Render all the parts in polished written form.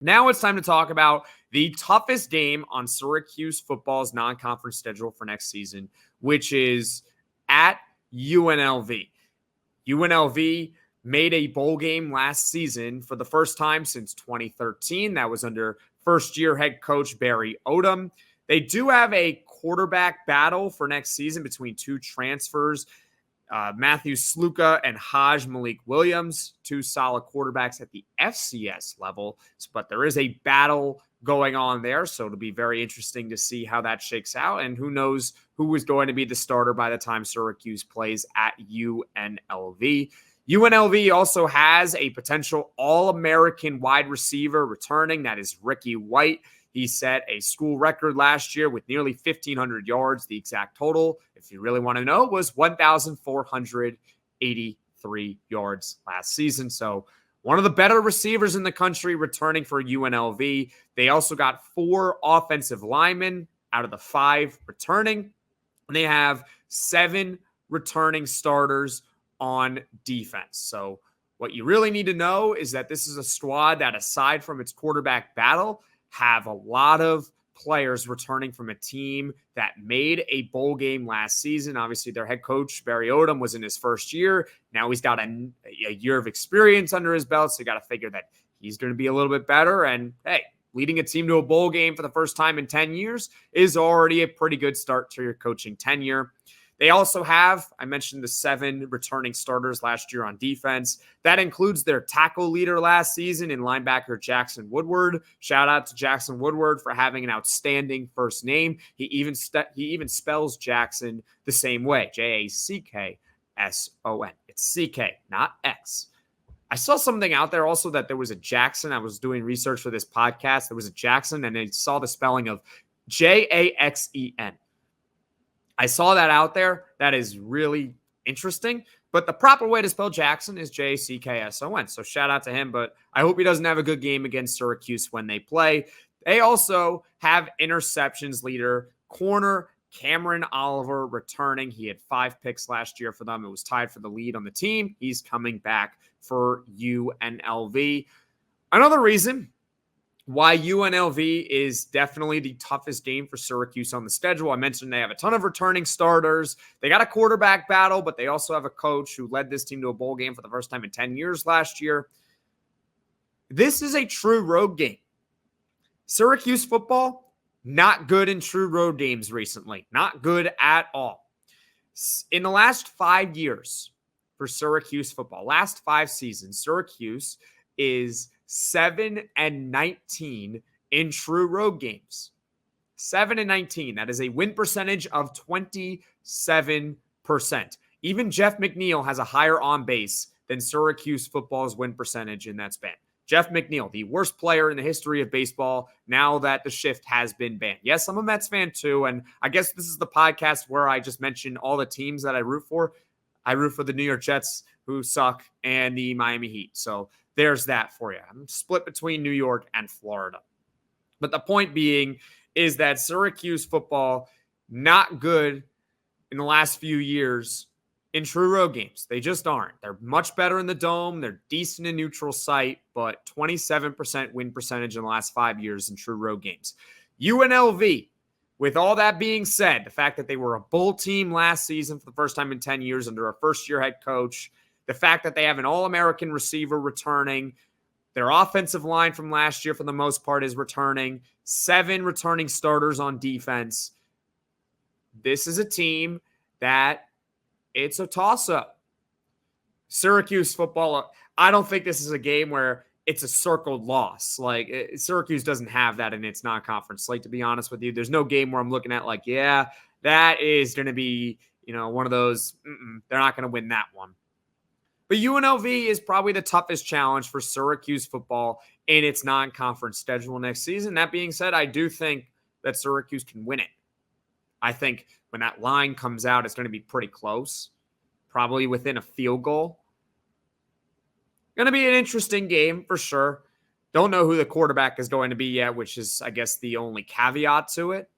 Now it's time to talk about the toughest game on Syracuse football's non-conference schedule for next season, which is at UNLV. UNLV made a bowl game last season for the first time since 2013. That was under first-year head coach Barry Odom. They do have a quarterback battle for next season between two transfers, Matthew Sluka and Haj Malik Williams, two solid quarterbacks at the FCS level. But there is a battle going on there, so it'll be very interesting to see how that shakes out. And who knows who is going to be the starter by the time Syracuse plays at UNLV. UNLV also has a potential All-American wide receiver returning. That is Ricky White. He set a school record last year with nearly 1,500 yards. The exact total, if you really want to know, was 1,483 yards last season. So one of the better receivers in the country returning for UNLV. They also got 4 offensive linemen out of the 5 returning. And they have 7 returning starters on defense. So what you really need to know is that this is a squad that, aside from its quarterback battle, have a lot of players returning from a team that made a bowl game last season. Obviously, their head coach, Barry Odom, was in his first year. Now he's got a year of experience under his belt, so you got to figure that he's going to be a little bit better. And, hey, leading a team to a bowl game for the first time in 10 years is already a pretty good start to your coaching tenure. They also have, I mentioned, the 7 returning starters last year on defense. That includes their tackle leader last season in linebacker Jackson Woodward. Shout out to Jackson Woodward for having an outstanding first name. He even spells Jackson the same way, Jackson. It's CK, not X. I saw something out there also that there was a Jackson. I was doing research for this podcast. There was a Jackson, and I saw the spelling of Jaxen. I saw that out there. That is really interesting. But the proper way to spell Jackson is Jackson. So shout out to him. But I hope he doesn't have a good game against Syracuse when they play. They also have interceptions leader, corner Cameron Oliver returning. He had 5 picks last year for them. It was tied for the lead on the team. He's coming back for UNLV. Another reason why UNLV is definitely the toughest game for Syracuse on the schedule. I mentioned they have a ton of returning starters. They got a quarterback battle, but they also have a coach who led this team to a bowl game for the first time in 10 years last year. This is a true road game. Syracuse football, not good in true road games recently. Not good at all. In the last 5 years for Syracuse football, last 5 seasons, Syracuse is 7-19 in true road games. 7-19. That is a win percentage of 27%. Even Jeff McNeil has a higher on base than Syracuse football's win percentage in that span. Jeff McNeil, the worst player in the history of baseball, now that the shift has been banned. Yes, I'm a Mets fan too, and I guess this is the podcast where I just mentioned all the teams that I root for. I root for the New York Jets, who suck, and the Miami Heat. So there's that for you. I'm split between New York and Florida. But the point being is that Syracuse football, not good in the last few years in true road games. They just aren't. They're much better in the dome. They're decent in neutral site, but 27% win percentage in the last 5 years in true road games. UNLV, with all that being said, the fact that they were a bowl team last season for the first time in 10 years under a first-year head coach, the fact that they have an All-American receiver returning, their offensive line from last year for the most part is returning, 7 returning starters on defense. This is a team that it's a toss-up. Syracuse football, I don't think this is a game where it's a circled loss. Like, Syracuse doesn't have that in its non-conference slate, to be honest with you. There's no game where I'm looking at like, yeah, that is going to be, one of those, they're not going to win that one. But UNLV is probably the toughest challenge for Syracuse football in its non-conference schedule next season. That being said, I do think that Syracuse can win it. I think when that line comes out, it's going to be pretty close, probably within a field goal. Going to be an interesting game for sure. Don't know who the quarterback is going to be yet, which is, I guess, the only caveat to it.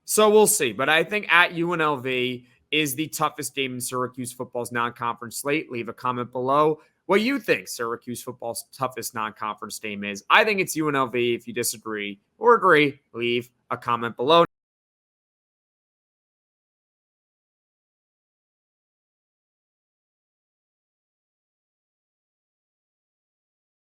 So we'll see. But I think at UNLV is the toughest game in Syracuse football's non-conference slate. Leave a comment below. what you think Syracuse football's toughest non-conference game is. I think it's UNLV. If you disagree or agree, leave a comment below.